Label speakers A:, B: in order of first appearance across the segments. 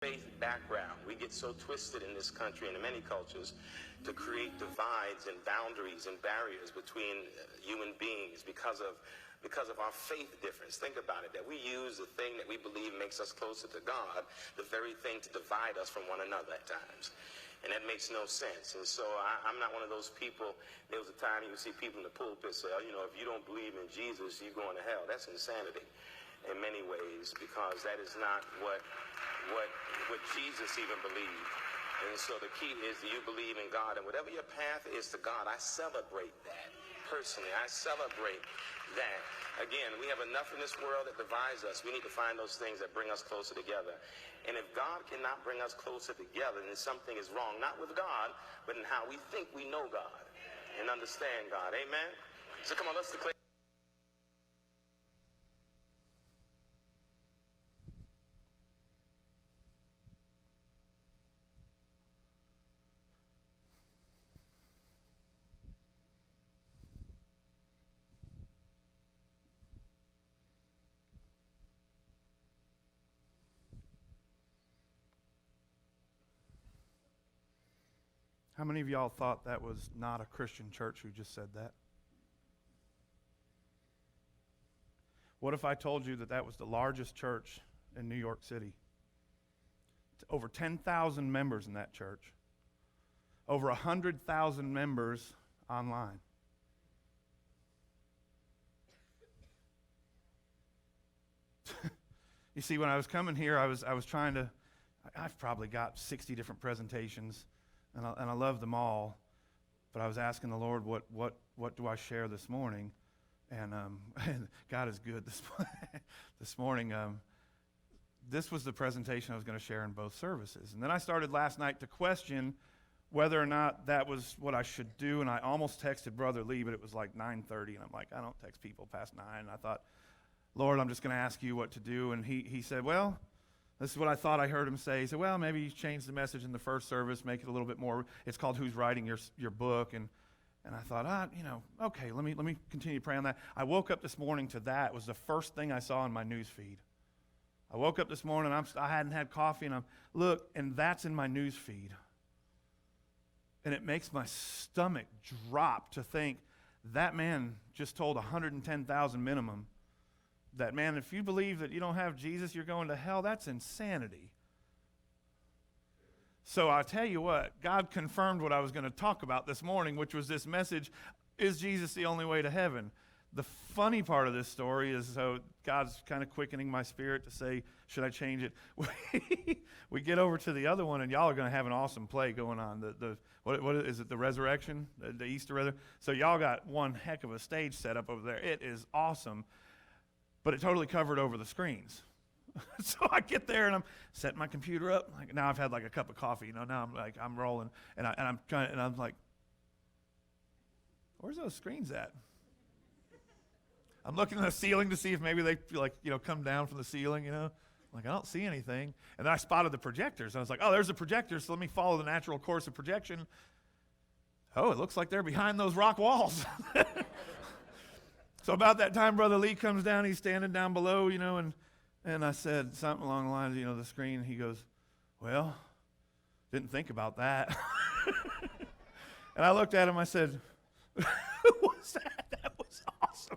A: faith background. We get so twisted in this country and in many cultures to create divides and boundaries and barriers between human beings because of our faith difference. Think about it, that we use the thing that we believe makes us closer to God, the very thing to divide us from one another at times. And that makes no sense. And so I'm not one of those people. There was a time you would see people in the pulpit say, oh, if you don't believe in Jesus, you're going to hell. That's insanity in many ways, because that is not what Jesus even believed. And so the key is, do you believe in God? And whatever your path is to God, I celebrate that. Personally, I celebrate that. Again, we have enough in this world that divides us. We need to find those things that bring us closer together. And if God cannot bring us closer together, then something is wrong, not with God, but in how we think we know God and understand God. Amen? So come on, let's declare.
B: How many of y'all thought that was not a Christian church who just said that? What if I told you that that was the largest church in New York City? Over 10,000 members in that church. Over 100,000 members online. You see, when I was coming here, I was trying to, I've probably got 60 different presentations. And I love them all, but I was asking the Lord, what do I share this morning? And God is good this morning. This was the presentation I was going to share in both services. And then I started last night to question whether or not that was what I should do. And I almost texted Brother Lee, but it was like 9:30, and I'm like, I don't text people past 9. And I thought, Lord, I'm just going to ask you what to do. And he said, well, this is what I thought I heard him say. He said, well, maybe you change the message in the first service, make it a little bit more. It's called Who's Writing Your Book. And I thought, okay, let me continue to pray on that. I woke up this morning to that. It was the first thing I saw in my news feed. I woke up this morning, I hadn't had coffee, and that's in my news feed. And it makes my stomach drop to think that man just told 110,000 minimum. That, man, if you believe that you don't have Jesus, you're going to hell, that's insanity. So I tell you what, God confirmed what I was going to talk about this morning, which was this message, is Jesus the only way to heaven? The funny part of this story is, so God's kind of quickening my spirit to say, should I change it? We get over to the other one, and y'all are going to have an awesome play going on. What is it, the resurrection, the Easter resurrection? So y'all got one heck of a stage set up over there. It is awesome. But it totally covered over the screens. So I get there and I'm setting my computer up. Like, now I've had like a cup of coffee. Now I'm rolling, and I'm like, where's those screens at? I'm looking at the ceiling to see if maybe they come down from the ceiling. Like, I don't see anything. And then I spotted the projectors. I was like, oh, there's a projector. So let me follow the natural course of projection. Oh, it looks like they're behind those rock walls. So about that time, Brother Lee comes down. He's standing down below, and I said something along the lines, the screen. He goes, well, didn't think about that. And I looked at him. I said, who was that? That was awesome.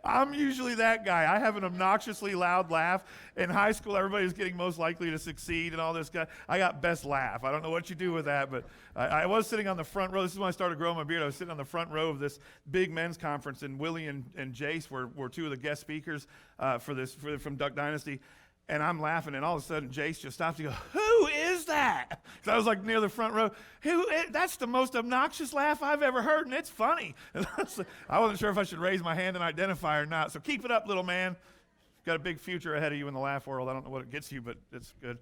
B: I'm usually that guy. I have an obnoxiously loud laugh. In high school, everybody was getting most likely to succeed and all this guy. I got best laugh. I don't know what you do with that, but I was sitting on the front row. This is when I started growing my beard. I was sitting on the front row of this big men's conference, and Willie and Jace were two of the guest speakers from Duck Dynasty. And I'm laughing, and all of a sudden, Jace just stops. He goes, who is that? Because I was like near the front row. That's the most obnoxious laugh I've ever heard, and it's funny. And I wasn't sure if I should raise my hand and identify or not. So keep it up, little man. You've got a big future ahead of you in the laugh world. I don't know what it gets you, but it's good.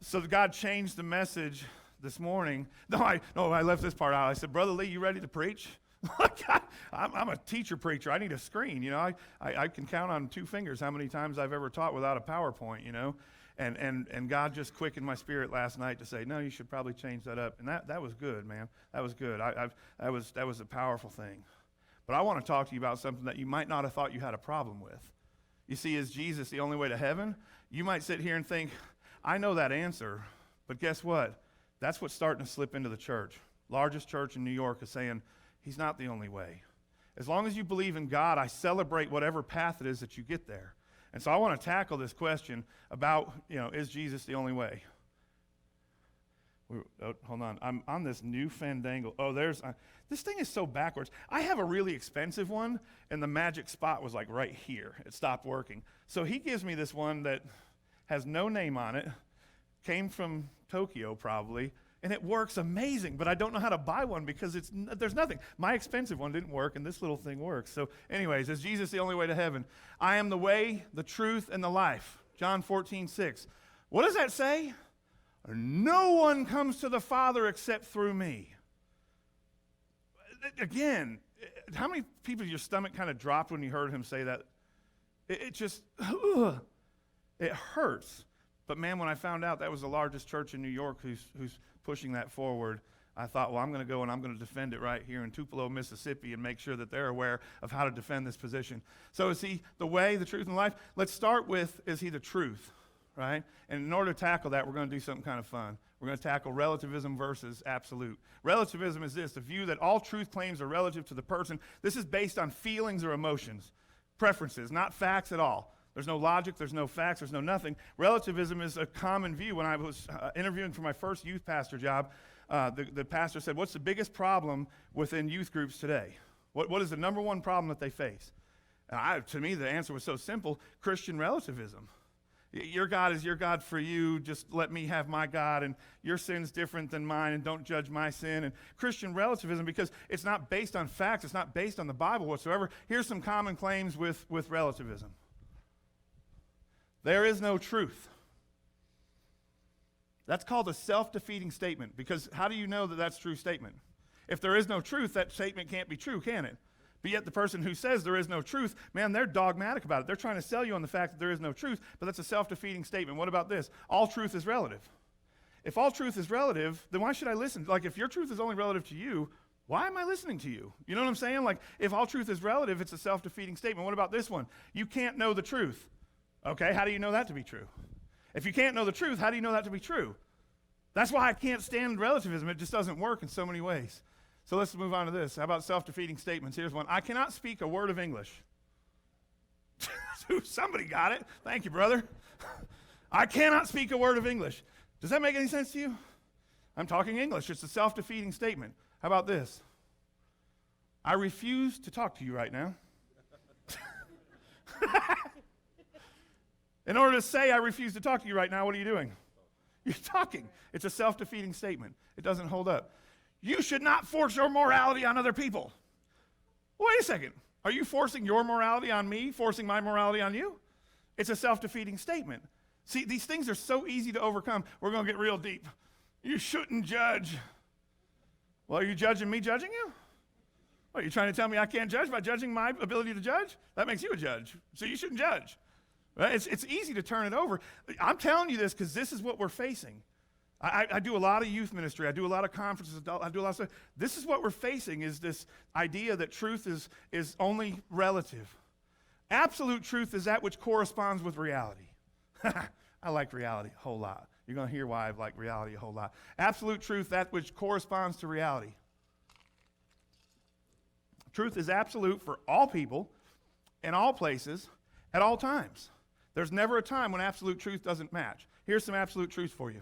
B: So God changed the message this morning. No, I left this part out. I said, Brother Lee, you ready to preach? I'm a teacher preacher. I need a screen. I can count on 2 fingers how many times I've ever taught without a PowerPoint. And God just quickened my spirit last night to say, no, you should probably change that up. And that was good, man. That was good. That was a powerful thing. But I want to talk to you about something that you might not have thought you had a problem with. You see, is Jesus the only way to heaven? You might sit here and think, I know that answer, but guess what? That's what's starting to slip into the church. Largest church in New York is saying, he's not the only way. As long as you believe in God, I celebrate whatever path it is that you get there. And so I want to tackle this question about, is Jesus the only way? Hold on. I'm on this new fandangle. This thing is so backwards. I have a really expensive one, and the magic spot was like right here. It stopped working. So he gives me this one that has no name on it, came from Tokyo probably, and it works amazing, but I don't know how to buy one because there's nothing. My expensive one didn't work, and this little thing works. So anyways, is Jesus the only way to heaven? I am the way, the truth, and the life. John 14:6. What does that say? No one comes to the Father except through me. Again, how many people your stomach kind of dropped when you heard him say that? It just, it hurts. But man, when I found out that was the largest church in New York who's pushing that forward, I thought, well, I'm going to go and I'm going to defend it right here in Tupelo, Mississippi, and make sure that they're aware of how to defend this position. So is he the way, the truth, and life? Let's start with, is he the truth, right? And in order to tackle that, we're going to do something kind of fun. We're going to tackle relativism versus absolute. Relativism is this, the view that all truth claims are relative to the person. This is based on feelings or emotions, preferences, not facts at all. There's no logic, there's no facts, there's no nothing. Relativism is a common view. When I was interviewing for my first youth pastor job, the pastor said, what's the biggest problem within youth groups today? What is the number one problem that they face? And to me, the answer was so simple, Christian relativism. Your God is your God for you, just let me have my God, and your sin's different than mine, and don't judge my sin. And Christian relativism, because it's not based on facts, it's not based on the Bible whatsoever. Here's some common claims with relativism. There is no truth. That's called a self-defeating statement, because how do you know that that's a true statement? If there is no truth, that statement can't be true, can it? But yet the person who says there is no truth, man, they're dogmatic about it. They're trying to sell you on the fact that there is no truth, but that's a self-defeating statement. What about this? All truth is relative. If all truth is relative, then why should I listen? Like, if your truth is only relative to you, why am I listening to you? You know what I'm saying? Like, if all truth is relative, it's a self-defeating statement. What about this one? You can't know the truth. Okay, how do you know that to be true? If you can't know the truth, how do you know that to be true? That's why I can't stand relativism. It just doesn't work in so many ways. So let's move on to this. How about self-defeating statements? Here's one. I cannot speak a word of English. Somebody got it. Thank you, brother. I cannot speak a word of English. Does that make any sense to you? I'm talking English. It's a self-defeating statement. How about this? I refuse to talk to you right now. In order to say I refuse to talk to you right now, what are you doing? You're talking. It's a self-defeating statement. It doesn't hold up. You should not force your morality on other people. Wait a second. Are you forcing your morality on me, forcing my morality on you? It's a self-defeating statement. See, these things are so easy to overcome. We're going to get real deep. You shouldn't judge. Well, are you judging me judging you? What, are you trying to tell me I can't judge by judging my ability to judge? That makes you a judge. So you shouldn't judge. Right? It's easy to turn it over. I'm telling you this because this is what we're facing. I do a lot of youth ministry. I do a lot of conferences. I do a lot of stuff. This is what we're facing, is this idea that truth is only relative. Absolute truth is that which corresponds with reality. I like reality a whole lot. You're going to hear why I like reality a whole lot. Absolute truth, that which corresponds to reality. Truth is absolute for all people, in all places, at all times. There's never a time when absolute truth doesn't match. Here's some absolute truth for you.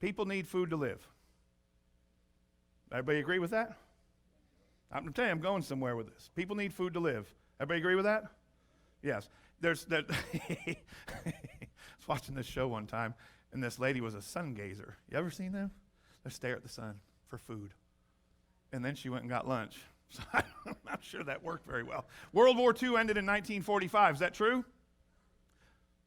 B: People need food to live. Everybody agree with that? I'm going to tell you, I'm going somewhere with this. People need food to live. Everybody agree with that? Yes. I was watching this show one time, and this lady was a sun gazer. You ever seen them? They stare at the sun for food. And then she went and got lunch. So I'm not sure that worked very well. World War II ended in 1945. Is that true?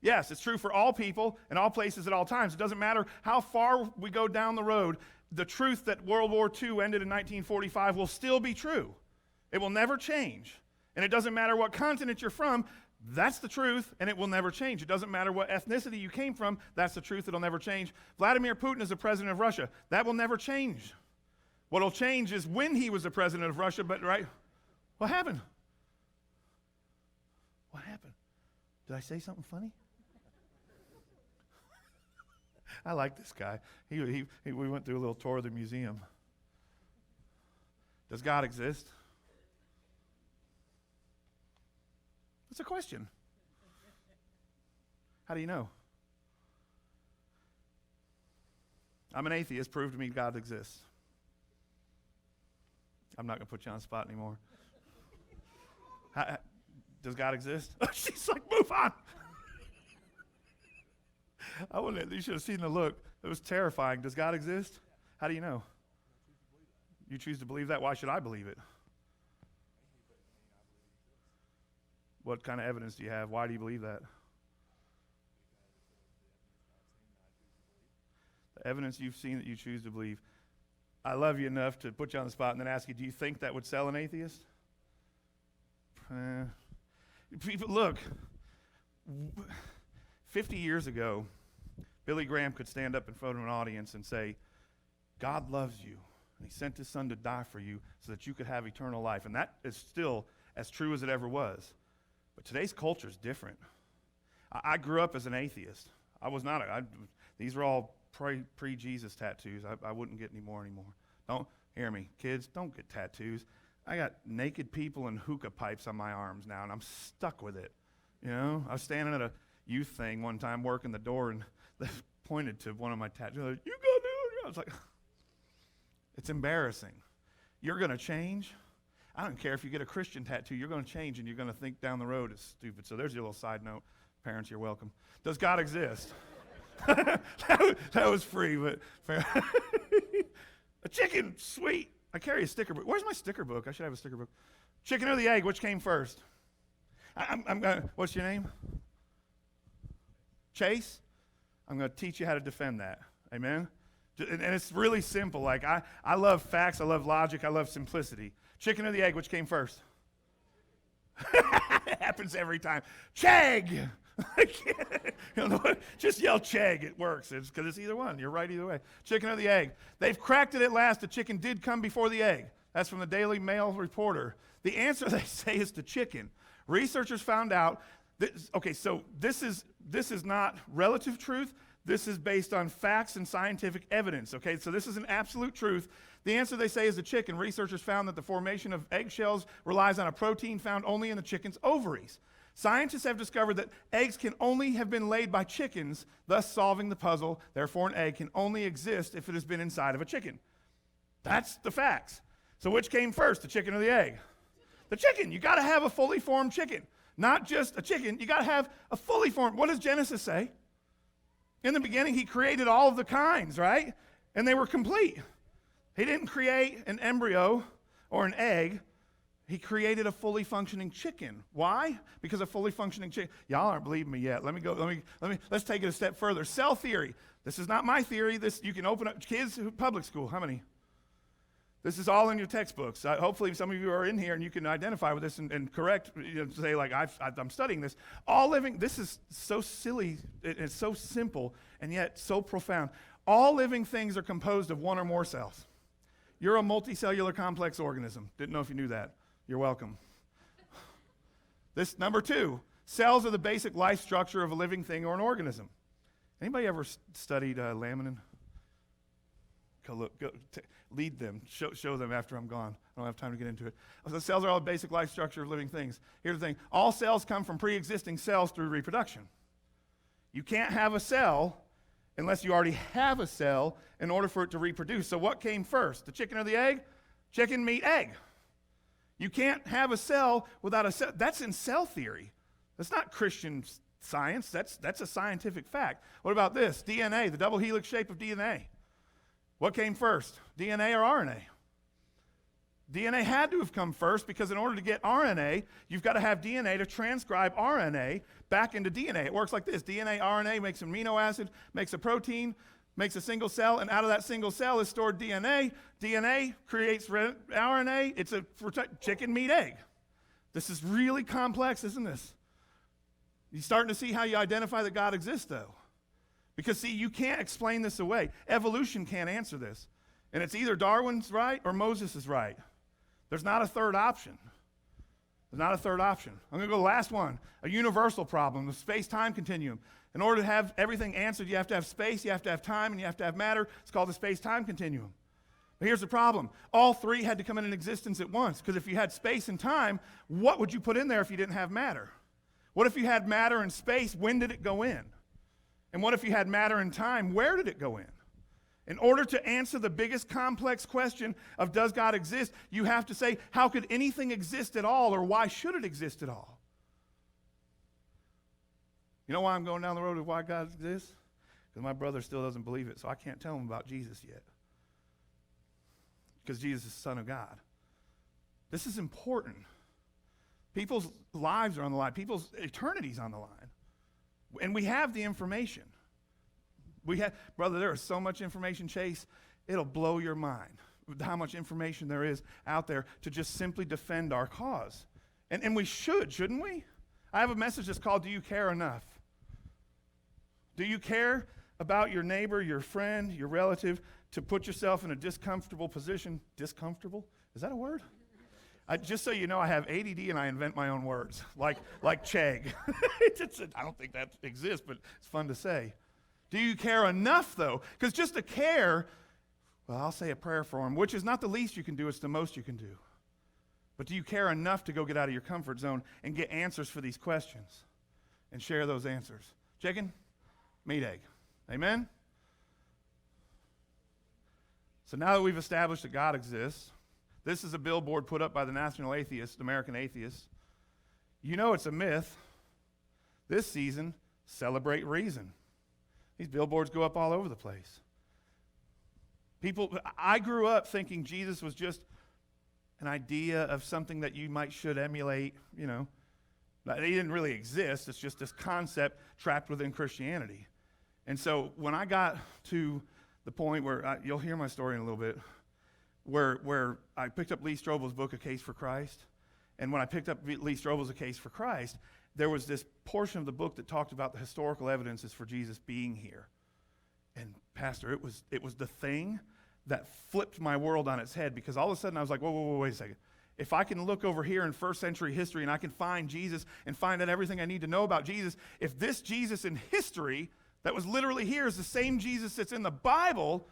B: Yes, it's true for all people in all places at all times. It doesn't matter how far we go down the road. The truth that World War II ended in 1945 will still be true. It will never change. And it doesn't matter what continent you're from. That's the truth, and it will never change. It doesn't matter what ethnicity you came from. That's the truth. It'll never change. Vladimir Putin is the president of Russia. That will never change. What will change is when he was the president of Russia, but right? What happened? What happened? Did I say something funny? I like this guy. We went through a little tour of the museum. Does God exist? It's a question. How do you know? I'm an atheist. Prove to me God exists. I'm not going to put you on the spot anymore. Does God exist? She's like, move on. You should have seen the look. It was terrifying. Does God exist? How do you know? You choose to believe that? Why should I believe it? What kind of evidence do you have? Why do you believe that? The evidence you've seen that you choose to believe. I love you enough to put you on the spot and then ask you, do you think that would sell an atheist? People, look, 50 years ago, Billy Graham could stand up in front of an audience and say, God loves you, and he sent his son to die for you so that you could have eternal life. And that is still as true as it ever was. But today's culture is different. I grew up as an atheist. I was not. These were all pre-Jesus tattoos. I wouldn't get any more anymore. Don't hear me. Kids, don't get tattoos. I got naked people and hookah pipes on my arms now, and I'm stuck with it. You know, I was standing at a youth thing one time working the door, and they pointed to one of my tattoos. Like, you go do it. I was like, it's embarrassing. You're going to change? I don't care if you get a Christian tattoo. You're going to change, and you're going to think down the road it's stupid. So there's your little side note. Parents, you're welcome. Does God exist? that was free, but a chicken, sweet. I carry a sticker book. Where's my sticker book? I should have a sticker book. Chicken or the egg, which came first? I'm gonna. What's your name? Chase. I'm going to teach you how to defend that. Amen. And it's really simple. Like I love facts. I love logic. I love simplicity. Chicken or the egg, which came first? It happens every time. Chegg. You know what? Just yell Chegg. It works. It's because it's either one. You're right either way. Chicken or the egg. They've cracked it at last. The chicken did come before the egg. That's from the Daily Mail Reporter. The answer, they say, is the chicken. Researchers found out that, okay, so this is not relative truth. This is based on facts and scientific evidence, okay? So this is an absolute truth. The answer, they say, is the chicken. Researchers found that the formation of eggshells relies on a protein found only in the chicken's ovaries. Scientists have discovered that eggs can only have been laid by chickens, thus solving the puzzle. Therefore, an egg can only exist if it has been inside of a chicken. That's the facts. So which came first, the chicken or the egg? The chicken. You got to have a fully formed chicken. Not just a chicken. You got to have a fully formed. What does Genesis say? In the beginning, he created all of the kinds, right? And they were complete. He didn't create an embryo or an egg. He created a fully functioning chicken. Why? Because a fully functioning chicken. Y'all aren't believing me yet. Let's take it a step further. Cell theory. This is not my theory. This you can open up. Kids, public school, how many? This is all in your textbooks. Hopefully some of you are in here and you can identify with this and correct, say like, I'm studying this. All living, this is so silly, it's so simple and yet so profound. All living things are composed of one or more cells. You're a multicellular complex organism. Didn't know if you knew that. You're welcome. This, number 2, cells are the basic life structure of a living thing or an organism. Anybody ever studied laminin? Lead them, show them after I'm gone. I don't have time to get into it. So cells are all the basic life structure of living things. Here's the thing. All cells come from pre-existing cells through reproduction. You can't have a cell unless you already have a cell in order for it to reproduce. So what came first, the chicken or the egg? Chicken, meat, egg. You can't have a cell without a cell. That's in cell theory. That's not Christian science. That's a scientific fact. What about this? DNA, the double helix shape of DNA. What came first, DNA or RNA? DNA had to have come first because in order to get RNA, you've got to have DNA to transcribe RNA back into DNA. It works like this. DNA, RNA makes an amino acid, makes a protein, makes a single cell, and out of that single cell is stored DNA. DNA creates RNA. It's a chicken, meat, egg. This is really complex, isn't this? You're starting to see how you identify that God exists, though. Because, see, you can't explain this away. Evolution can't answer this. And it's either Darwin's right or Moses is right. There's not a third option. There's not a third option. I'm going to go to the last one, a universal problem, the space-time continuum. In order to have everything answered, you have to have space, you have to have time, and you have to have matter. It's called the space-time continuum. But here's the problem. All three had to come into existence at once, because if you had space and time, what would you put in there if you didn't have matter? What if you had matter and space? When did it go in? And what if you had matter and time? Where did it go in? In order to answer the biggest complex question of does God exist, you have to say, how could anything exist at all, or why should it exist at all? You know why I'm going down the road of why God exists? Because my brother still doesn't believe it, so I can't tell him about Jesus yet. Because Jesus is the Son of God. This is important. People's lives are on the line. People's eternity's on the line. And we have the information. Brother, there is so much information, Chase, it'll blow your mind with how much information there is out there to just simply defend our cause. And we shouldn't we? I have a message that's called, Do You Care Enough? Do you care about your neighbor, your friend, your relative, to put yourself in a discomfortable position? Discomfortable? Is that a word? Just so you know, I have ADD and I invent my own words, like Chegg. I don't think that exists, but it's fun to say. Do you care enough, though? Because just to care, well, I'll say a prayer for him, which is not the least you can do, it's the most you can do. But do you care enough to go get out of your comfort zone and get answers for these questions and share those answers? Chicken, meat, egg. Amen? So now that we've established that God exists, this is a billboard put up by the National Atheists, American Atheists. You know it's a myth. This season, celebrate reason. These billboards go up all over the place. I grew up thinking Jesus was just an idea of something that you should emulate, you know. He didn't really exist. It's just this concept trapped within Christianity. And so when I got to the point where, you'll hear my story in a little bit, where I picked up Lee Strobel's book, A Case for Christ. And when I picked up Lee Strobel's A Case for Christ, there was this portion of the book that talked about the historical evidences for Jesus being here. And Pastor, it was the thing that flipped my world on its head, because all of a sudden I was like, whoa, wait a second. If I can look over here in first century history and I can find Jesus and find out everything I need to know about Jesus, if this Jesus in history that was literally here is the same Jesus that's in the Bible,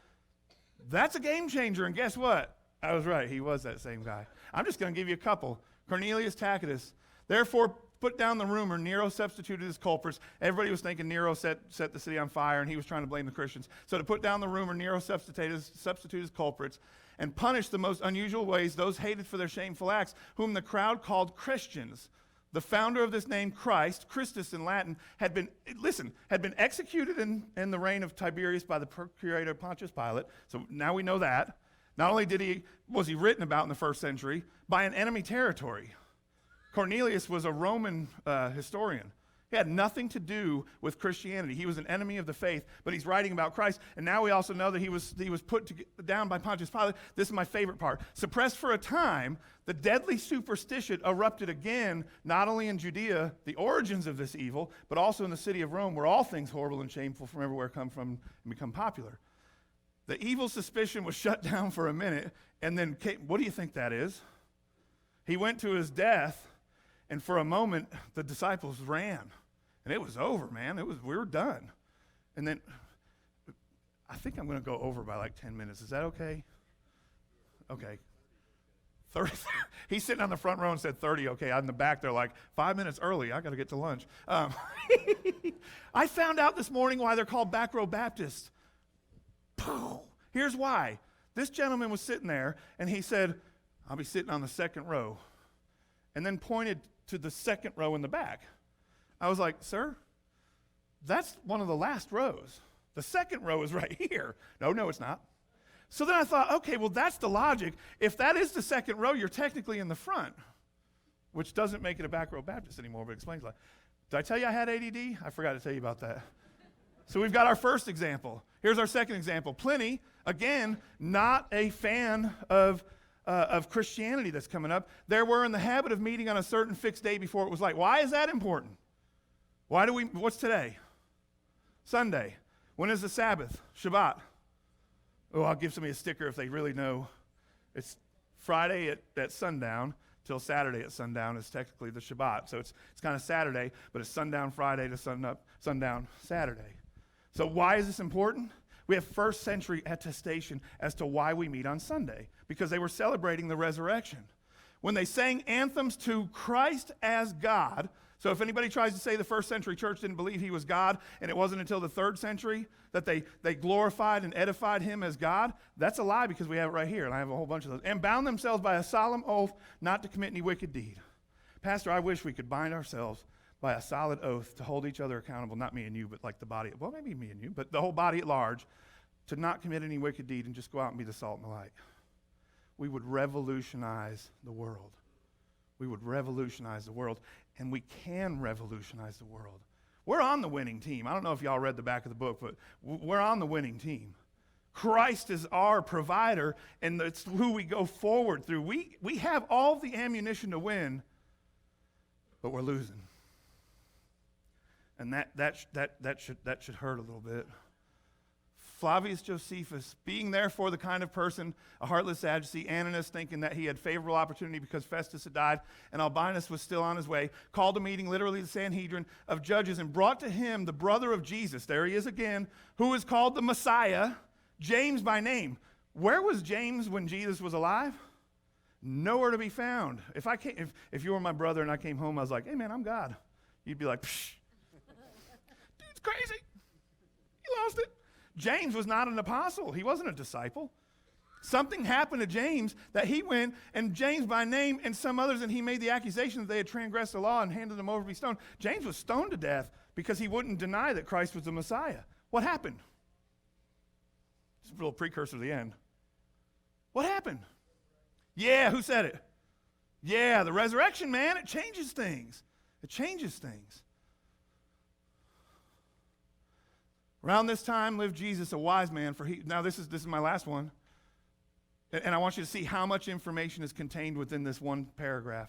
B: that's a game changer. And guess what? I was right. He was that same guy. I'm just going to give you a couple. Cornelius Tacitus. Therefore, put down the rumor Nero substituted his culprits. Everybody was thinking Nero set the city on fire and he was trying to blame the Christians. So to put down the rumor, Nero substituted his culprits and punished the most unusual ways those hated for their shameful acts, whom the crowd called Christians. The founder of this name, Christ, Christus in Latin, had been executed in the reign of Tiberius by the procurator Pontius Pilate. So now we know that. Not only was he written about in the first century by an enemy territory. Cornelius was a Roman historian. He had nothing to do with Christianity. He was an enemy of the faith, but he's writing about Christ. And now we also know that he was put down by Pontius Pilate. This is my favorite part. Suppressed for a time, the deadly superstition erupted again, not only in Judea, the origins of this evil, but also in the city of Rome, where all things horrible and shameful from everywhere come from and become popular. The evil suspicion was shut down for a minute, and then what do you think that is? He went to his death, and for a moment, the disciples ran. And it was over, man. We were done. And then, I think I'm going to go over by like 10 minutes. Is that okay? Okay. 30. He's sitting on the front row and said 30. Okay, on the back, they're like, 5 minutes early. I got to get to lunch. I found out this morning why they're called back row Baptists. Here's why. This gentleman was sitting there, and he said, I'll be sitting on the second row. And then pointed to the second row in the back. I was like, sir, that's one of the last rows. The second row is right here. No, it's not. So then I thought, okay, well, that's the logic. If that is the second row, you're technically in the front, which doesn't make it a back row Baptist anymore, but explains a lot. Did I tell you I had ADD? I forgot to tell you about that. So we've got our first example. Here's our second example. Pliny, again, not a fan of Christianity that's coming up. They were in the habit of meeting on a certain fixed day before it was light. Why is that important? What's today? Sunday. When is the Sabbath? Shabbat. Oh, I'll give somebody a sticker if they really know. It's Friday at sundown. till Saturday at sundown is technically the Shabbat. So it's kind of Saturday, but it's sundown Friday to sundown Saturday. So why is this important? We have first century attestation as to why we meet on Sunday, because they were celebrating the resurrection. When they sang anthems to Christ as God, so if anybody tries to say the first century church didn't believe he was God, and it wasn't until the 3rd century that they glorified and edified him as God, that's a lie, because we have it right here, and I have a whole bunch of those. And bound themselves by a solemn oath not to commit any wicked deed. Pastor, I wish we could bind ourselves by a solid oath to hold each other accountable, not me and you, but like the body, well, maybe me and you, but the whole body at large, to not commit any wicked deed and just go out and be the salt and the light. We would revolutionize the world. We would revolutionize the world, and we can revolutionize the world. We're on the winning team. I don't know if y'all read the back of the book, but we're on the winning team. Christ is our provider, and it's who we go forward through. We have all the ammunition to win, but we're losing. And that should hurt a little bit. Flavius Josephus, being therefore the kind of person, a heartless Sadducee, Ananus, thinking that he had favorable opportunity because Festus had died and Albinus was still on his way, called a meeting, literally the Sanhedrin, of judges and brought to him the brother of Jesus, there he is again, who is called the Messiah, James by name. Where was James when Jesus was alive? Nowhere to be found. If you were my brother and I came home, I was like, hey man, I'm God. You'd be like, psh, dude's crazy. He lost it. James was not an apostle. He wasn't a disciple. Something happened to James that he went, and James by name and some others, and he made the accusation that they had transgressed the law and handed them over to be stoned. James was stoned to death because he wouldn't deny that Christ was the Messiah. What happened? It's a little precursor to the end. What happened? Yeah, who said it? Yeah, the resurrection, man. It changes things. It changes things. Around this time lived Jesus, a wise man, now this is my last one. And I want you to see how much information is contained within this one paragraph.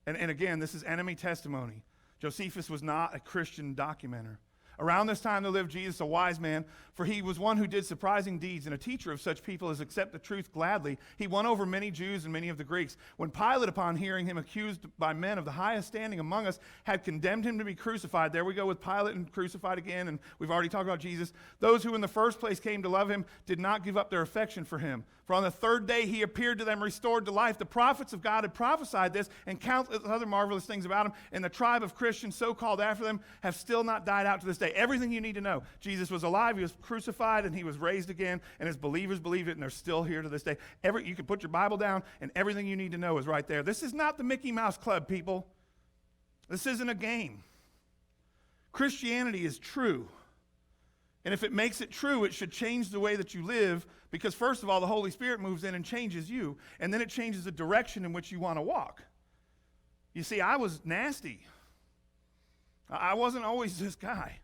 B: And again, this is enemy testimony. Josephus was not a Christian documenter. Around this time there lived Jesus, a wise man, for he was one who did surprising deeds, and a teacher of such people as accept the truth gladly. He won over many Jews and many of the Greeks. When Pilate, upon hearing him accused by men of the highest standing among us, had condemned him to be crucified, there we go with Pilate and crucified again, and we've already talked about Jesus. Those who in the first place came to love him did not give up their affection for him. For on the 3rd day he appeared to them restored to life. The prophets of God had prophesied this, and countless other marvelous things about him, and the tribe of Christians so called after them have still not died out to this day. Everything you need to know. Jesus was alive, he was crucified, and he was raised again, and his believers believe it, and they're still here to this day. You can put your Bible down, and everything you need to know is right there. This is not the Mickey Mouse Club, people. This isn't a game. Christianity is true. And if it makes it true, it should change the way that you live, because first of all, the Holy Spirit moves in and changes you, and then it changes the direction in which you want to walk. You see, I was nasty. I wasn't always this guy.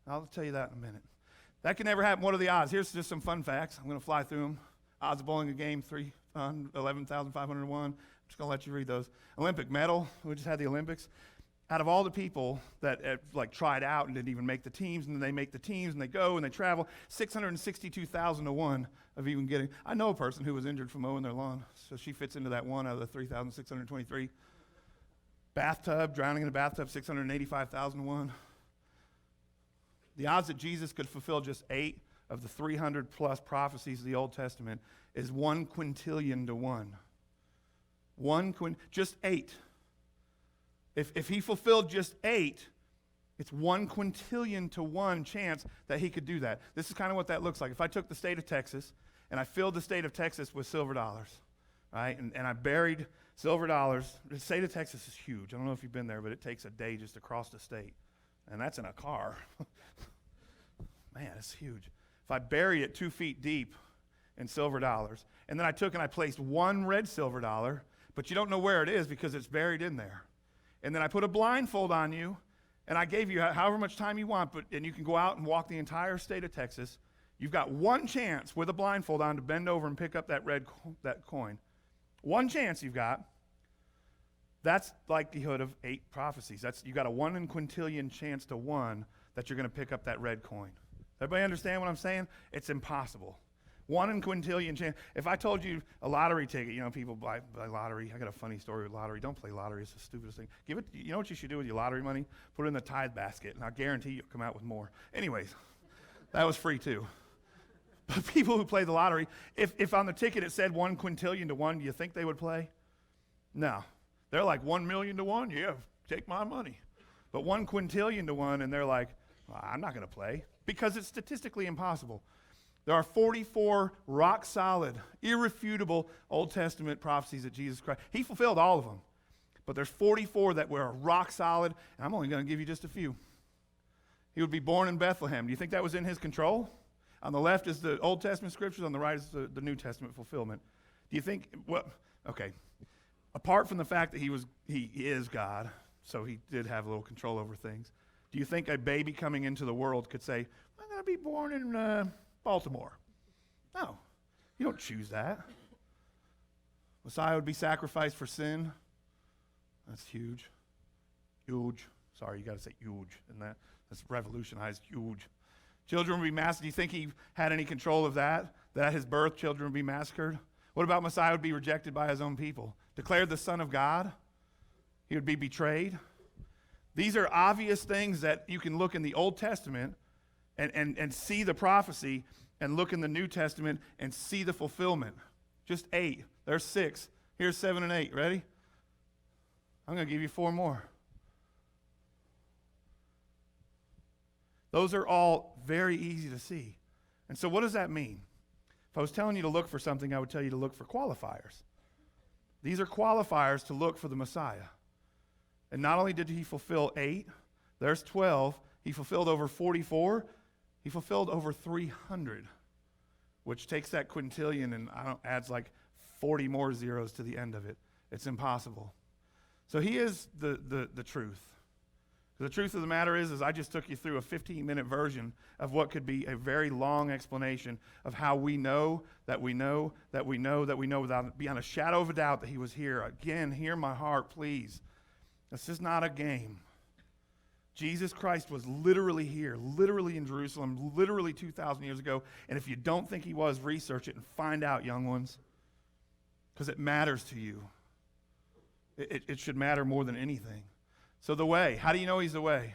B: I'll tell you that in a minute. That can never happen. What are the odds? Here's just some fun facts. I'm going to fly through them. Odds of bowling a game, 11,501. I'm just going to let you read those. Olympic medal. We just had the Olympics. Out of all the people that tried out and didn't even make the teams, and then they make the teams, and they go, and they travel, 662,000 to 1 of even getting. I know a person who was injured from mowing their lawn, so she fits into that one out of the 3,623. Bathtub, drowning in a bathtub, 685,000 to 1. The odds that Jesus could fulfill just 8 of the 300 plus prophecies of the Old Testament is 1 quintillion to 1. Just 8. If he fulfilled just 8, it's 1 quintillion to 1 chance that he could do that. This is kind of what that looks like. If I took the state of Texas and I filled the state of Texas with silver dollars, right, and I buried silver dollars. The state of Texas is huge. I don't know if you've been there, but it takes a day just to cross the state, and that's in a car. Man, it's huge. If I buried it 2 feet deep in silver dollars, and then I took and I placed 1 red silver dollar, but you don't know where it is because it's buried in there. And then I put a blindfold on you, and I gave you however much time you want, and you can go out and walk the entire state of Texas. You've got 1 chance with a blindfold on to bend over and pick up that coin. 1 chance you've got. That's likelihood of 8 prophecies. You got a 1 in quintillion chance to 1 that you're going to pick up that red coin. Everybody understand what I'm saying? It's impossible. 1 in quintillion chance. If I told you a lottery ticket, people buy lottery. I got a funny story with lottery. Don't play lottery. It's the stupidest thing. You know what you should do with your lottery money? Put it in the tithe basket, and I guarantee you'll come out with more. Anyways, that was free too. But people who play the lottery, if on the ticket it said 1 quintillion to 1, do you think they would play? No. They're like 1 million to 1. Yeah, take my money. But 1 quintillion to 1, and they're like, well, I'm not going to play, because it's statistically impossible. There are 44 rock-solid, irrefutable Old Testament prophecies of Jesus Christ. He fulfilled all of them. But there's 44 that were rock-solid, and I'm only going to give you just a few. He would be born in Bethlehem. Do you think that was in his control? On the left is the Old Testament scriptures. On the right is the New Testament fulfillment. Do you think, okay. Apart from the fact that he is God, so he did have a little control over things, do you think a baby coming into the world could say, I'm going to be born in Baltimore? No. You don't choose that. Messiah would be sacrificed for sin. That's huge. Huge. Sorry, you got to say huge in that. That's revolutionized. Huge. Children would be massacred. Do you think he had any control of that? That at his birth, children would be massacred? What about Messiah would be rejected by his own people? Declared the Son of God? He would be betrayed? These are obvious things that you can look in the Old Testament and see the prophecy, and look in the New Testament and see the fulfillment. Just 8. There's 6. Here's 7 and 8. Ready? I'm going to give you 4 more. Those are all very easy to see. And so what does that mean? If I was telling you to look for something, I would tell you to look for qualifiers. These are qualifiers to look for the Messiah. And not only did he fulfill 8, there's 12. He fulfilled over 44. He fulfilled over 300, which takes that quintillion and adds like 40 more zeros to the end of it. It's impossible. So he is the truth. The truth of the matter is I just took you through a 15-minute version of what could be a very long explanation of how we know that we know that we know that we know without beyond a shadow of a doubt that he was here. Again, hear my heart, please. This is not a game. Jesus Christ was literally here, literally in Jerusalem, literally 2,000 years ago. And if you don't think he was, research it and find out, young ones, because it matters to you. It should matter more than anything. So the way, how do you know he's the way?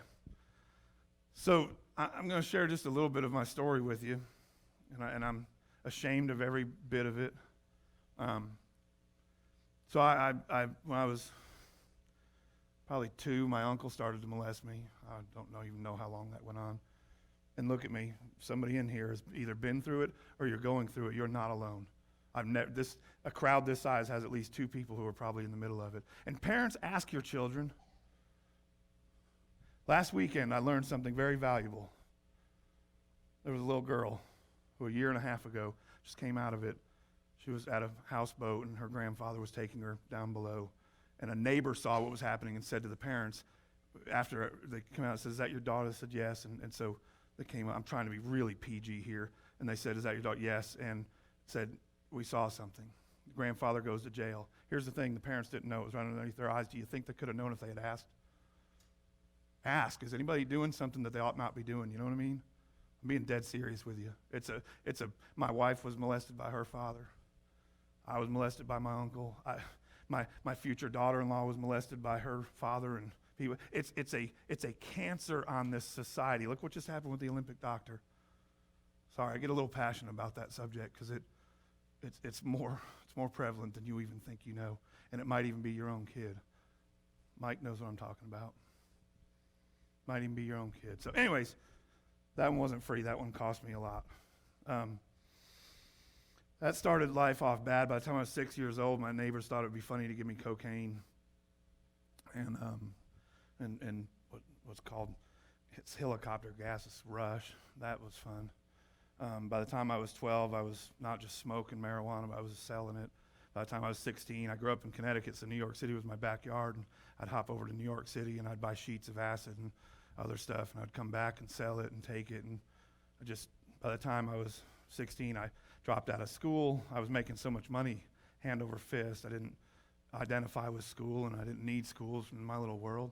B: So I'm going to share just a little bit of my story with you, and I'm ashamed of every bit of it. So I when I was probably 2, my uncle started to molest me. I don't even know how long that went on. And look at me, somebody in here has either been through it or you're going through it. You're not alone. A crowd this size has at least 2 people who are probably in the middle of it. And parents, ask your children. Last weekend, I learned something very valuable. There was a little girl who a year and a half ago just came out of it. She was at a houseboat, and her grandfather was taking her down below. And a neighbor saw what was happening and said to the parents, after they came out and said, is that your daughter? They said, yes. And so they came out. I'm trying to be really PG here. And they said, is that your daughter? Yes. And said, we saw something. The grandfather goes to jail. Here's the thing. The parents didn't know. It was right underneath their eyes. Do you think they could have known if they had asked? Ask. Is anybody doing something that they ought not be doing? You know what I mean? I'm being dead serious with you. My wife was molested by her father. I was molested by my uncle. My future daughter-in-law was molested by her father, and people. It's a cancer on this society. Look what just happened with the Olympic doctor. Sorry, I get a little passionate about that subject because it's more prevalent than you even think you know, and it might even be your own kid. Mike knows what I'm talking about. Might even be your own kid. So anyways, that one wasn't free. That one cost me a lot. That started life off bad. By the time I was 6 years old, my neighbors thought it would be funny to give me cocaine and what's called helicopter gases rush. That was fun. By the time I was 12, I was not just smoking marijuana, but I was selling it. By the time I was 16, I grew up in Connecticut, so New York City was my backyard. And I'd hop over to New York City, and I'd buy sheets of acid and other stuff, and I'd come back and sell it and take it. And by the time I was 16, I dropped out of school. I was making so much money, hand over fist. I didn't identify with school, and I didn't need schools in my little world.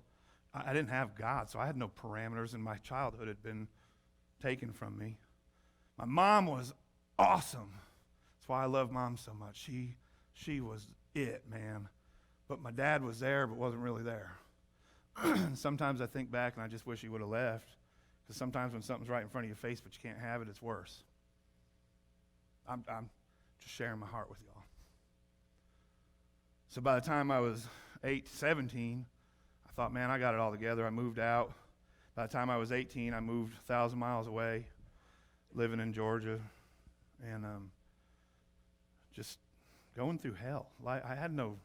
B: I didn't have God, so I had no parameters, and my childhood had been taken from me. My mom was awesome. That's why I love Mom so much. She was it, man. But my dad was there, but wasn't really there. Sometimes I think back and I just wish he would have left. Because sometimes when something's right in front of your face, but you can't have it, it's worse. I'm just sharing my heart with y'all. So by the time I was 17, I thought, man, I got it all together. I moved out. By the time I was 18, I moved 1,000 miles away, living in Georgia, and just going through hell. I had no,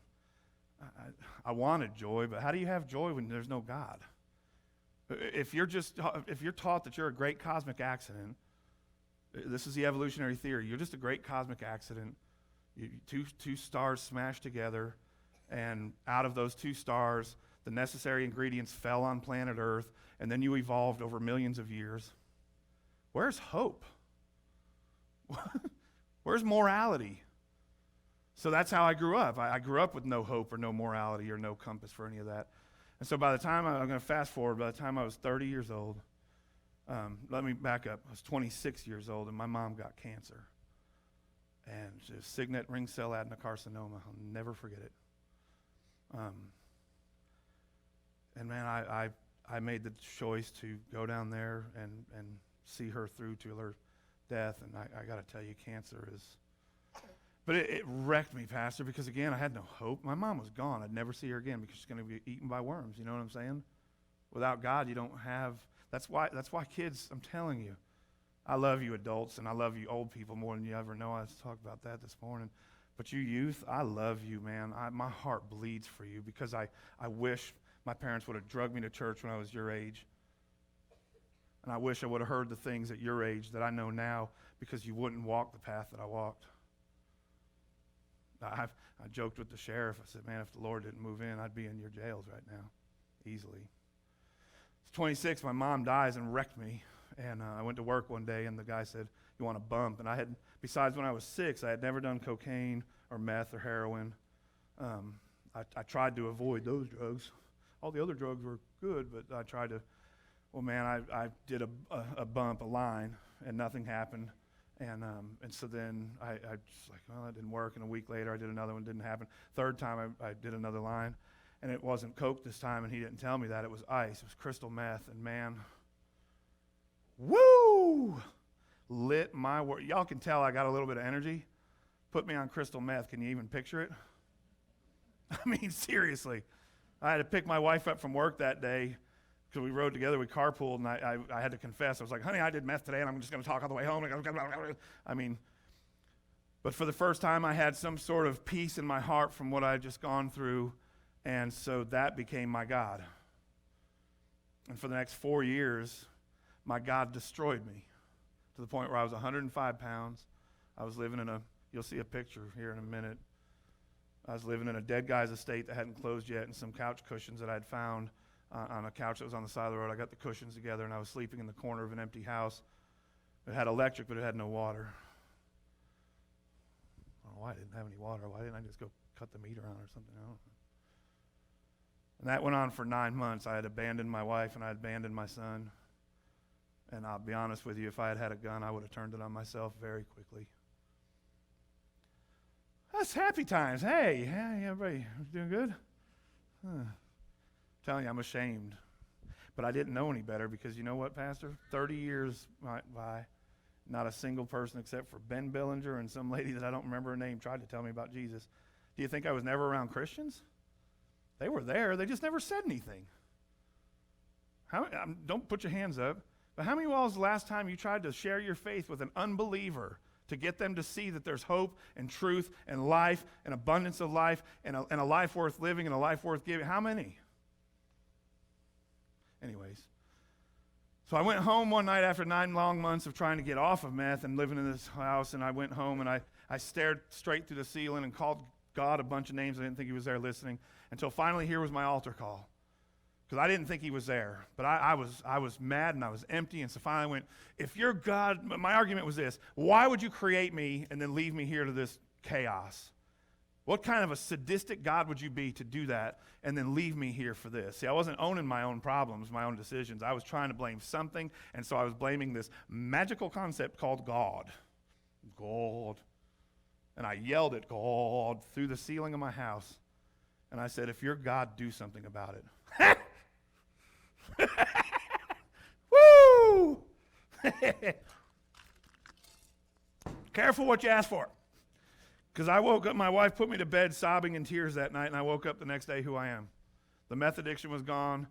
B: I wanted joy, but how do you have joy when there's no God? If you're taught that you're a great cosmic accident, this is the evolutionary theory. You're just a great cosmic accident. Two stars smashed together, and out of those two stars, the necessary ingredients fell on planet Earth, and then you evolved over millions of years. Where's hope? Where's morality? So that's how I grew up. I grew up with no hope or no morality or no compass for any of that. And so by the time, I'm going to fast forward, by the time I was 30 years old, let me back up. I was 26 years old, and my mom got cancer. And it was signet ring cell adenocarcinoma. I'll never forget it. And man, I made the choice to go down there and see her through to her death. And I got to tell you, cancer is... But it wrecked me, Pastor, because again, I had no hope. My mom was gone. I'd never see her again because she's going to be eaten by worms. You know what I'm saying? Without God, you don't have... That's why kids, I'm telling you, I love you adults, and I love you old people more than you ever know. I was talking about that this morning. But you youth, I love you, man. My heart bleeds for you because I wish my parents would have drugged me to church when I was your age. And I wish I would have heard the things at your age that I know now because you wouldn't walk the path that I walked. I joked with the sheriff. I said, man, if the Lord didn't move in, I'd be in your jails right now, easily. I was 26, my mom dies and wrecked me. And I went to work one day, and the guy said, you want a bump? And I had, besides when I was 6, I had never done cocaine or meth or heroin. I tried to avoid those drugs. All the other drugs were good, but I tried to, well, man, I did a bump, a line, and nothing happened. And so then I just like, well, that didn't work. And a week later, I did another one, didn't happen. Third time, I did another line. And it wasn't coke this time, and he didn't tell me that. It was ice. It was crystal meth. And man, woo! Lit my world. Y'all can tell I got a little bit of energy. Put me on crystal meth. Can you even picture it? I mean, seriously. I had to pick my wife up from work that day because we rode together, we carpooled, and I had to confess. I was like, honey, I did meth today, and I'm just going to talk all the way home. I mean, but for the first time, I had some sort of peace in my heart from what I had just gone through, and so that became my God. And for the next 4 years, my God destroyed me to the point where I was 105 pounds. I was living in you'll see a picture here in a minute. I was living in a dead guy's estate that hadn't closed yet, and some couch cushions that I'd found on a couch that was on the side of the road. I got the cushions together, and I was sleeping in the corner of an empty house. It had electric, but it had no water. I don't know why I didn't have any water. Why didn't I just go cut the meter on or something? I don't know. And that went on for 9 months. I had abandoned my wife, and I had abandoned my son. And I'll be honest with you, if I had had a gun, I would have turned it on myself very quickly. That's happy times. Hey, everybody doing good? I'm telling you, I'm ashamed. But I didn't know any better because you know what, Pastor? 30 years went by. Not a single person except for Ben Billinger and some lady that I don't remember her name tried to tell me about Jesus. Do you think I was never around Christians? They were there. They just never said anything. Don't put your hands up. But how many of y'all was the last time you tried to share your faith with an unbeliever to get them to see that there's hope and truth and life and abundance of life and a life worth living and a life worth giving? How many? Anyways. So I went home one night after 9 long months of trying to get off of meth and living in this house, and I went home and I stared straight through the ceiling and called God a bunch of names. I didn't think he was there listening until finally here was my altar call. Because I didn't think he was there. But I was mad and I was empty. And so finally I went, if you're God, my argument was this: why would you create me and then leave me here to this chaos? What kind of a sadistic God would you be to do that and then leave me here for this? See, I wasn't owning my own problems, my own decisions. I was trying to blame something, and so I was blaming this magical concept called God. God. And I yelled at God through the ceiling of my house. And I said, if you're God, do something about it. Woo! Careful what you ask for. Because I woke up, my wife put me to bed sobbing in tears that night, and I woke up the next day who I am. The meth addiction was gone.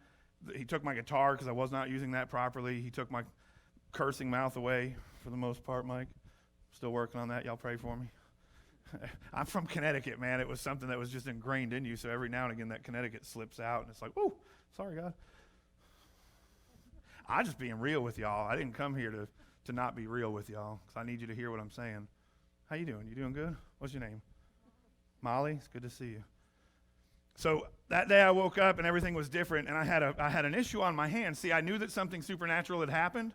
B: He took my guitar because I was not using that properly. He took my cursing mouth away for the most part, Mike. Still working on that. Y'all pray for me. I'm from Connecticut, man. It was something that was just ingrained in you, so every now and again that Connecticut slips out, and it's like, whoo, sorry, God. I'm just being real with y'all. I didn't come here to not be real with y'all because I need you to hear what I'm saying. How you doing? You doing good? What's your name? Molly? It's good to see you. So that day I woke up and everything was different, and I had an issue on my hand. See, I knew that something supernatural had happened.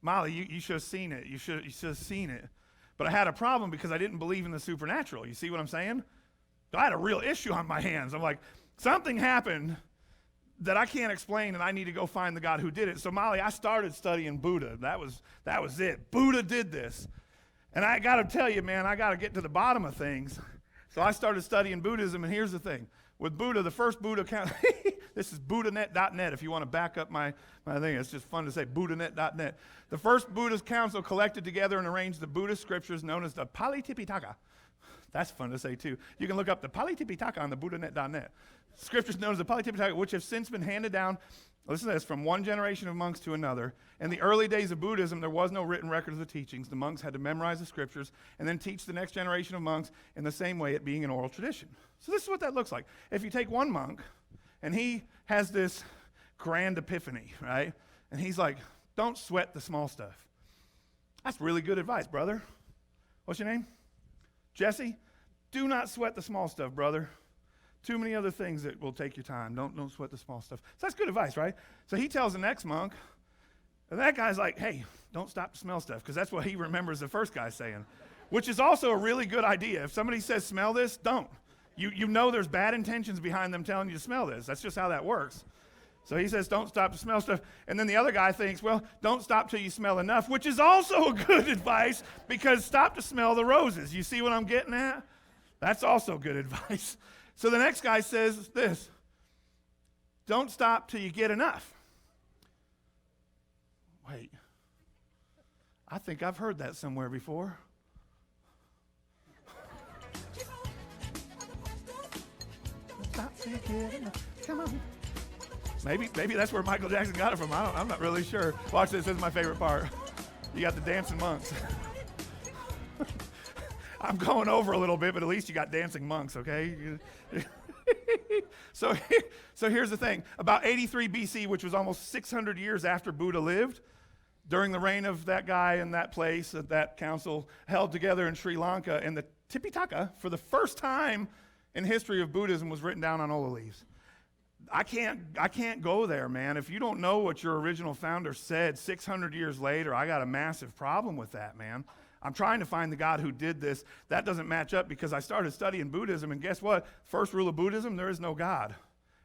B: Molly, you should have seen it. You should have seen it. But I had a problem because I didn't believe in the supernatural. You see what I'm saying? I had a real issue on my hands. I'm like, something happened that I can't explain, and I need to go find the God who did it. So Molly, I started studying Buddha. That was it. Buddha did this. And I got to tell you, man, I got to get to the bottom of things. So I started studying Buddhism, and here's the thing. With Buddha, the first Buddha council, this is buddhanet.net if you want to back up my thing. It's just fun to say, buddhanet.net. The first Buddhist council collected together and arranged the Buddhist scriptures known as the Pali Tipitaka. That's fun to say, too. You can look up the Pali Tipitaka on the buddhanet.net. Scriptures known as the Pali Tipitaka, which have since been handed down, listen to this, from one generation of monks to another. In the early days of Buddhism, there was no written record of the teachings. The monks had to memorize the scriptures and then teach the next generation of monks in the same way, it being an oral tradition. So this is what that looks like. If you take one monk, and he has this grand epiphany, right? And he's like, don't sweat the small stuff. That's really good advice, brother. What's your name? Jesse? Do not sweat the small stuff, brother. Too many other things that will take your time. Don't sweat the small stuff. So that's good advice, right? So he tells the next monk, and that guy's like, hey, don't stop to smell stuff, because that's what he remembers the first guy saying, which is also a really good idea. If somebody says smell this, don't. You know there's bad intentions behind them telling you to smell this. That's just how that works. So he says, don't stop to smell stuff. And then the other guy thinks, well, don't stop till you smell enough, which is also a good advice, because stop to smell the roses. You see what I'm getting at? That's also good advice. So the next guy says this, don't stop till you get enough. Wait, I think I've heard that somewhere before. Stop till you get enough. Come on. Maybe that's where Michael Jackson got it from. I'm not really sure. Watch this is my favorite part. You got the dancing monks. I'm going over a little bit, but at least you got dancing monks, okay? So here's the thing. About 83 BC, which was almost 600 years after Buddha lived, during the reign of that guy in that place, that council held together in Sri Lanka, and the Tipitaka, for the first time in history of Buddhism, was written down on ola leaves. I can't go there, man. If you don't know what your original founder said 600 years later, I got a massive problem with that, man. I'm trying to find the God who did this. That doesn't match up because I started studying Buddhism, and guess what? First rule of Buddhism, there is no God.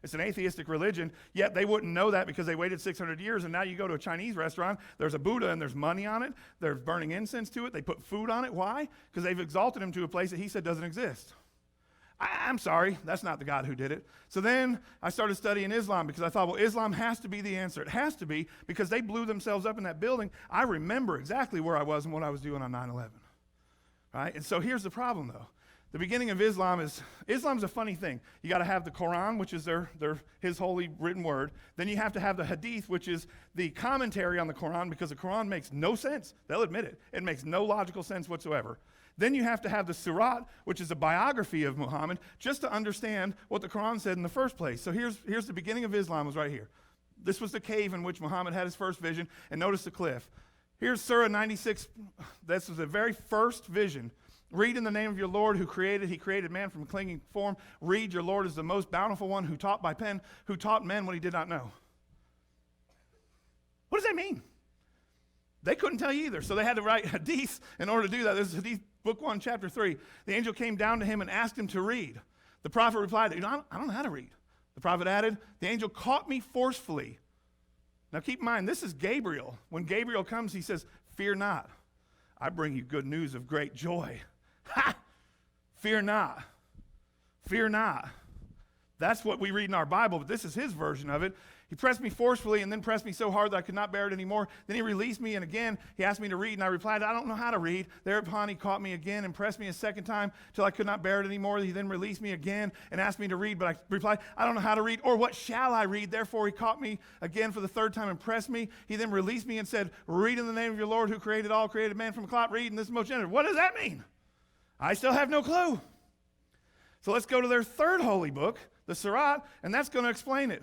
B: It's an atheistic religion, yet they wouldn't know that because they waited 600 years, and now you go to a Chinese restaurant, there's a Buddha, and there's money on it. They're burning incense to it. They put food on it. Why? Because they've exalted him to a place that he said doesn't exist. I'm sorry, that's not the God who did it. So then I started studying Islam because I thought, well, Islam has to be the answer. It has to be because they blew themselves up in that building. I remember exactly where I was and what I was doing on 9/11. Right? And so here's the problem, though. The beginning of Islam's a funny thing. You got to have the Quran, which is his holy written word. Then you have to have the Hadith, which is the commentary on the Quran, because the Quran makes no sense. They'll admit it. It makes no logical sense whatsoever. Then you have to have the Surat, which is a biography of Muhammad, just to understand what the Quran said in the first place. So here's the beginning of Islam was right here. This was the cave in which Muhammad had his first vision, and notice the cliff. Here's Surah 96. This was the very first vision. Read in the name of your Lord he created man from clinging form. Read, your Lord is the most bountiful one who taught by pen, who taught men what he did not know. What does that mean? They couldn't tell you either, so they had to write Hadith in order to do that. This is Hadith, book 1, chapter 3. The angel came down to him and asked him to read. The prophet replied, I don't know how to read. The prophet added, the angel caught me forcefully. Now keep in mind, this is Gabriel. When Gabriel comes, he says, fear not. I bring you good news of great joy. Ha! Fear not. Fear not. That's what we read in our Bible, but this is his version of it. He pressed me forcefully and then pressed me so hard that I could not bear it anymore. Then he released me, and again, he asked me to read, and I replied, I don't know how to read. Thereupon he caught me again and pressed me a second time till I could not bear it anymore. He then released me again and asked me to read, but I replied, I don't know how to read, or what shall I read? Therefore he caught me again for the third time and pressed me. He then released me and said, read in the name of your Lord who created all, created man from a clot. Read, and this is most generous. What does that mean? I still have no clue. So let's go to their third holy book, the Surat, and that's going to explain it.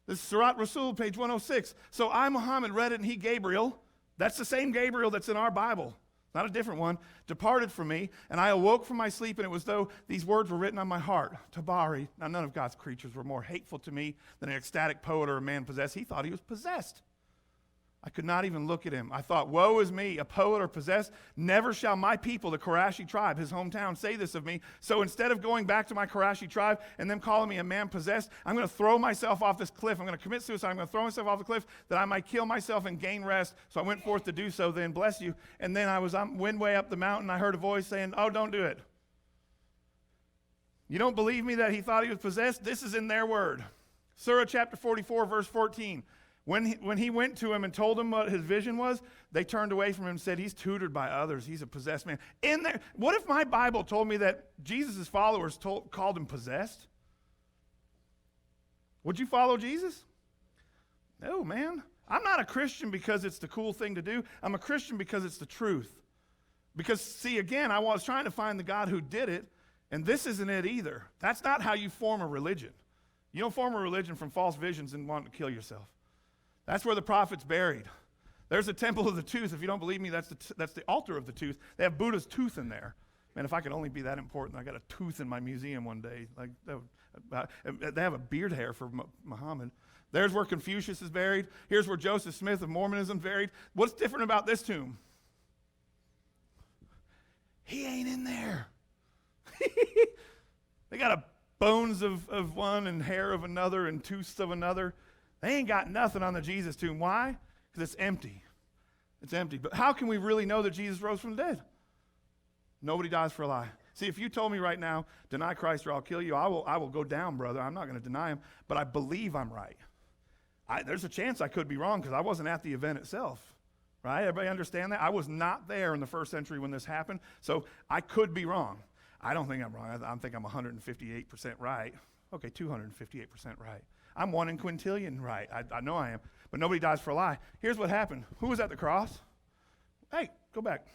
B: This is Surat Rasul, page 106. So I, Muhammad, read it, and he, Gabriel, that's the same Gabriel that's in our Bible, not a different one, departed from me, and I awoke from my sleep, and it was though these words were written on my heart. Tabari. Now, none of God's creatures were more hateful to me than an ecstatic poet or a man possessed. He thought he was possessed. I could not even look at him. I thought, woe is me, a poet or possessed. Never shall my people, the Qurashi tribe, his hometown, say this of me. So instead of going back to my Qurashi tribe and them calling me a man possessed, I'm going to throw myself off this cliff. I'm going to commit suicide. I'm going to throw myself off the cliff that I might kill myself and gain rest. So I went forth to do so then, bless you. And then I was way up the mountain. I heard a voice saying, oh, don't do it. You don't believe me that he thought he was possessed? This is in their word. Surah chapter 44, verse 14. When he went to him and told him what his vision was, they turned away from him and said, he's tutored by others. He's a possessed man. In there, what if my Bible told me that Jesus' followers called him possessed? Would you follow Jesus? No, man. I'm not a Christian because it's the cool thing to do. I'm a Christian because it's the truth. Because, see, again, I was trying to find the God who did it, and this isn't it either. That's not how you form a religion. You don't form a religion from false visions and wanting to kill yourself. That's where the prophet's buried. There's a temple of the tooth. If you don't believe me, that's the altar of the tooth. They have Buddha's tooth in there. Man, if I could only be that important, I got a tooth in my museum one day. Like they have a beard hair for Muhammad. There's where Confucius is buried. Here's where Joseph Smith of Mormonism is buried. What's different about this tomb? He ain't in there. They got bones of one and hair of another and tooths of another. They ain't got nothing on the Jesus tomb. Why? Because it's empty. It's empty. But how can we really know that Jesus rose from the dead? Nobody dies for a lie. See, if you told me right now, deny Christ or I'll kill you, I will go down, brother. I'm not going to deny him, but I believe I'm right. There's a chance I could be wrong because I wasn't at the event itself. Right? Everybody understand that? I was not there in the first century when this happened, so I could be wrong. I don't think I'm wrong. I think I'm 158% right. Okay, 258% right. I'm 1 in quintillion right. I know I am. But nobody dies for a lie. Here's what happened. Who was at the cross? Hey, go back.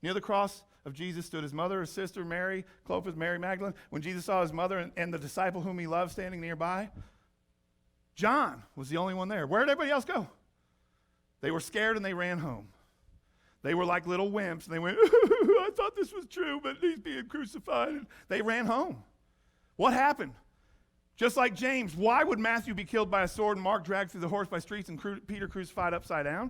B: Near the cross of Jesus stood his mother, his sister, Mary, Clopas, Mary Magdalene. When Jesus saw his mother and the disciple whom he loved standing nearby, John was the only one there. Where did everybody else go? They were scared and they ran home. They were like little wimps, and they went, I thought this was true, but he's being crucified. And they ran home. What happened? Just like James, why would Matthew be killed by a sword and Mark dragged through the horse by streets and Peter crucified upside down?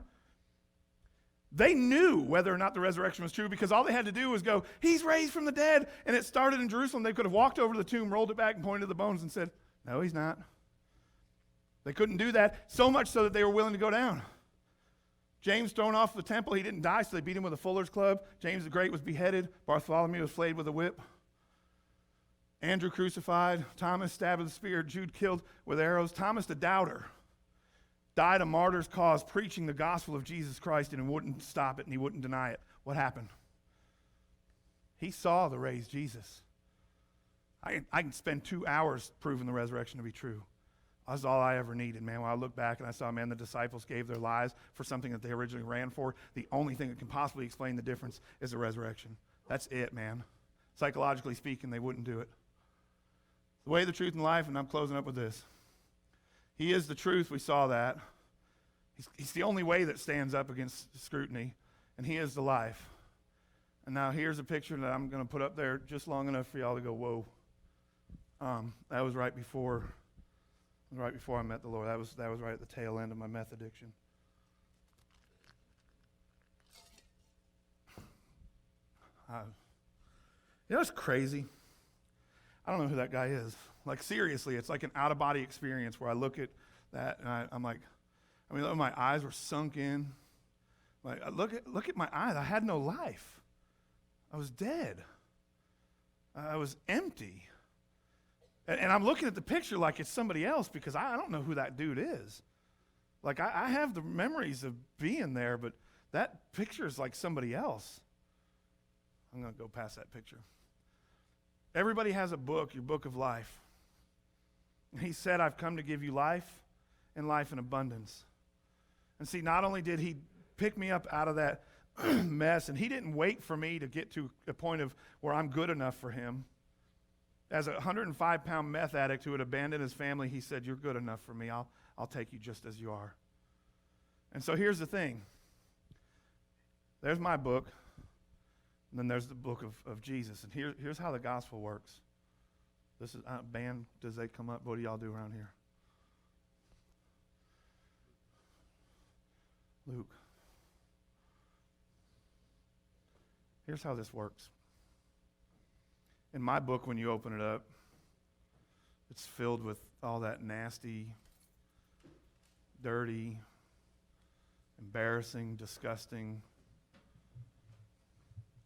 B: They knew whether or not the resurrection was true because all they had to do was go, he's raised from the dead. And it started in Jerusalem. They could have walked over to the tomb, rolled it back, and pointed to the bones and said, no, he's not. They couldn't do that, so much so that they were willing to go down. James thrown off the temple. He didn't die, so they beat him with a fuller's club. James the Great was beheaded. Bartholomew was flayed with a whip. Andrew crucified. Thomas stabbed with a spear. Jude killed with arrows. Thomas the doubter died a martyr's cause, preaching the gospel of Jesus Christ, and he wouldn't stop it and he wouldn't deny it. What happened? He saw the raised Jesus. I can spend 2 hours proving the resurrection to be true. That's all I ever needed, man. When I look back and I saw, man, the disciples gave their lives for something that they originally ran for. The only thing that can possibly explain the difference is the resurrection. That's it, man. Psychologically speaking, they wouldn't do it. The way, the truth, and life, and I'm closing up with this. He is the truth. We saw that. He's the only way that stands up against scrutiny, and he is the life. And now here's a picture that I'm going to put up there just long enough for y'all to go, whoa. That was right before I met the Lord. That was right at the tail end of my meth addiction. You know, it's crazy. I don't know who that guy is. Like, seriously, it's like an out-of-body experience where I look at that and I'm like, my eyes were sunk in. Like, look at my eyes. I had no life. I was dead. I was empty. And I'm looking at the picture like it's somebody else because I don't know who that dude is. Like, I have the memories of being there, but that picture is like somebody else. I'm going to go past that picture. Everybody has a book, your book of life. He said, I've come to give you life and life in abundance. And see, not only did he pick me up out of that mess, and he didn't wait for me to get to a point of where I'm good enough for him. As a 105-pound meth addict who had abandoned his family, he said, you're good enough for me. I'll take you just as you are. And so here's the thing. There's my book, and then there's the book of Jesus. And here's how the gospel works. This is, band, does they come up? What do y'all do around here? Luke. Here's how this works. In my book, when you open it up, it's filled with all that nasty, dirty, embarrassing, disgusting,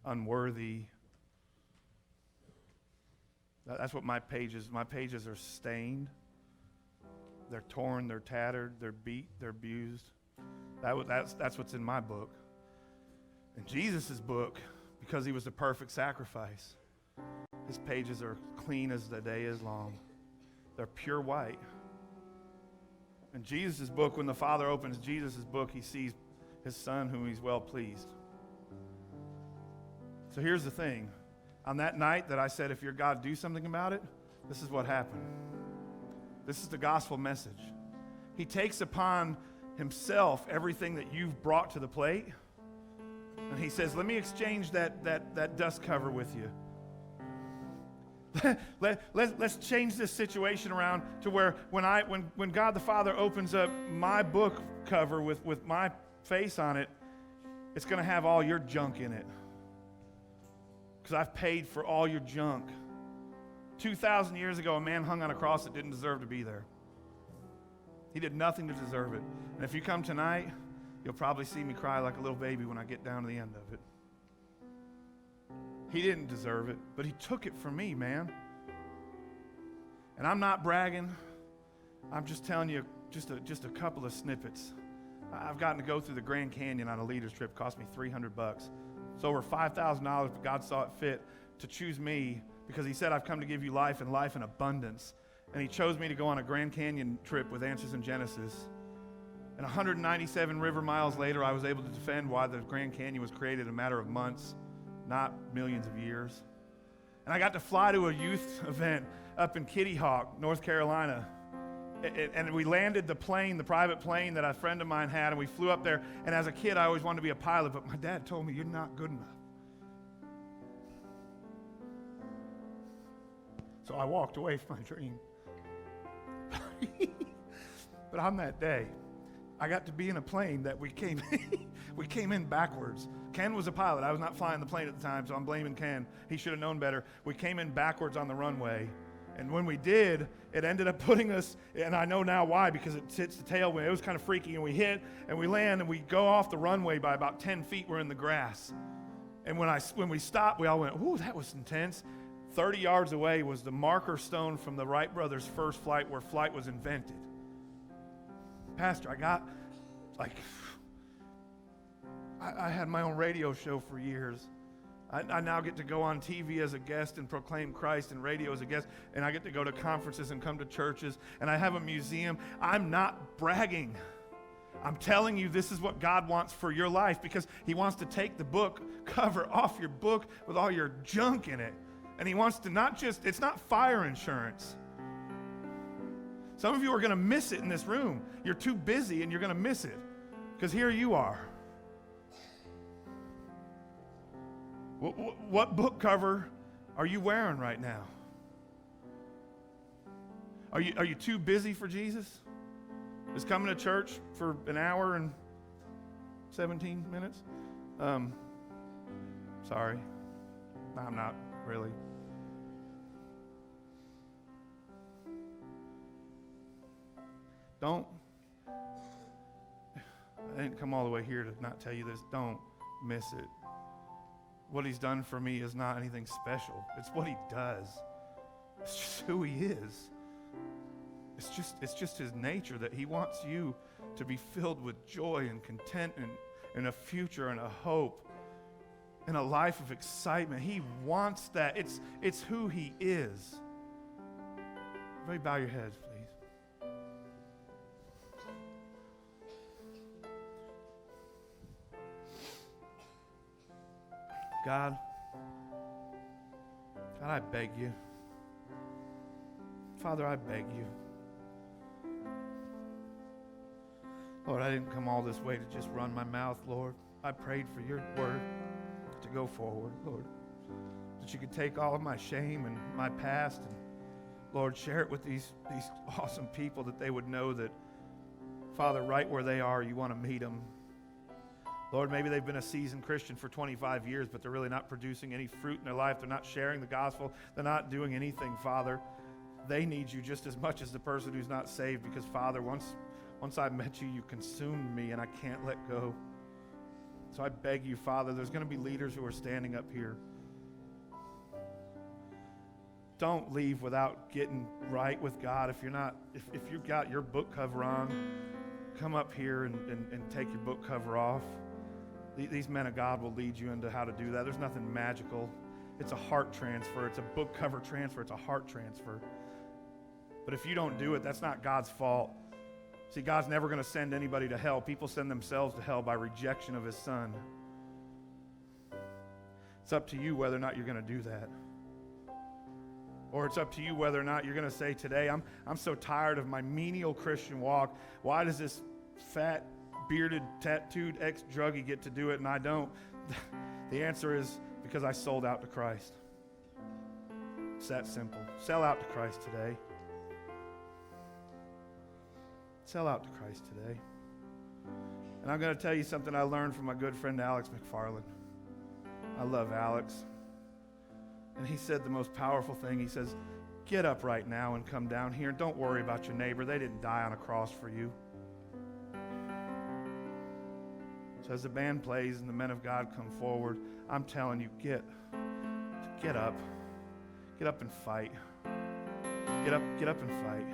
B: unworthy. That's what my pages are stained. They're torn, they're tattered, they're beat, they're abused. That's what's in my book. In Jesus' book, because he was the perfect sacrifice, his pages are clean as the day is long. They're pure white. In Jesus' book, when the Father opens Jesus' book, he sees his Son whom he's well pleased. So here's the thing. On that night that I said, if you're God, do something about it, this is what happened. This is the gospel message. He takes upon himself everything that you've brought to the plate, and he says, let me exchange that dust cover with you. Let's change this situation around to where when God the Father opens up my book cover with my face on it, it's going to have all your junk in it. Because I've paid for all your junk. 2,000 years ago, a man hung on a cross that didn't deserve to be there. He did nothing to deserve it. And if you come tonight, you'll probably see me cry like a little baby when I get down to the end of it. He didn't deserve it, but he took it from me, man. And I'm not bragging. I'm just telling you just a couple of snippets. I've gotten to go through the Grand Canyon on a leader's trip. It cost me $300. It's over $5,000, but God saw it fit to choose me because he said, I've come to give you life and life in abundance. And he chose me to go on a Grand Canyon trip with Answers in Genesis. And 197 river miles later, I was able to defend why the Grand Canyon was created in a matter of months, not millions of years. And I got to fly to a youth event up in Kitty Hawk, North Carolina. And we landed the private plane that a friend of mine had, and we flew up there. And as a kid, I always wanted to be a pilot, but my dad told me, you're not good enough. So I walked away from my dream. But on that day, I got to be in a plane that we came in backwards. Ken was a pilot. I was not flying the plane at the time, so I'm blaming Ken. He should have known better. We came in backwards on the runway. And when we did, it ended up putting us, and I know now why, because it hits the tailwind. It was kind of freaky, and we hit, and we land, and we go off the runway by about 10 feet. We're in the grass. And when we stopped, we all went, ooh, that was intense. 30 yards away was the marker stone from the Wright brothers' first flight where flight was invented. Pastor, I had my own radio show for years. I now get to go on TV as a guest and proclaim Christ, and radio as a guest, and I get to go to conferences and come to churches, and I have a museum. I'm not bragging. I'm telling you this is what God wants for your life, because he wants to take the book cover off your book with all your junk in it. And he wants to it's not fire insurance. Some of you are going to miss it in this room. You're too busy and you're going to miss it, because here you are. What book cover are you wearing right now? Are you too busy for Jesus? Is coming to church for an hour and 17 minutes? Sorry. No, I'm not really. I didn't come all the way here to not tell you this. Don't miss it. what he's done for me is not anything special. It's what he does. It's just who he is. It's just his nature that he wants you to be filled with joy and content and a future and a hope and a life of excitement. He wants that. It's who he is. Everybody bow your heads, please. God, I beg you. Father, I beg you. Lord, I didn't come all this way to just run my mouth, Lord. I prayed for your word to go forward, Lord. That you could take all of my shame and my past and, Lord, share it with these awesome people, that they would know that, Father, right where they are, you want to meet them. Lord, maybe they've been a seasoned Christian for 25 years, but they're really not producing any fruit in their life. They're not sharing the gospel. They're not doing anything, Father. They need you just as much as the person who's not saved, because, Father, once I met you, you consumed me, and I can't let go. So I beg you, Father, there's going to be leaders who are standing up here. Don't leave without getting right with God. If you've got your book cover on, come up here and take your book cover off. These men of God will lead you into how to do that. There's nothing magical. It's a heart transfer. It's a book cover transfer. It's a heart transfer. But if you don't do it, that's not God's fault. See, God's never going to send anybody to hell. People send themselves to hell by rejection of his son. It's up to you whether or not you're going to do that. Or it's up to you whether or not you're going to say today, I'm so tired of my menial Christian walk. Why does this fat, bearded, tattooed ex-druggie get to do it and I don't? The answer is because I sold out to Christ. It's that simple. Sell out to Christ today. Sell out to Christ today. And I'm going to tell you something I learned from my good friend Alex McFarland. I love Alex. And he said the most powerful thing. He says, get up right now and come down here. Don't worry about your neighbor. They didn't die on a cross for you. So as the band plays and the men of God come forward, I'm telling you, get up. Get up and fight. Get up and fight.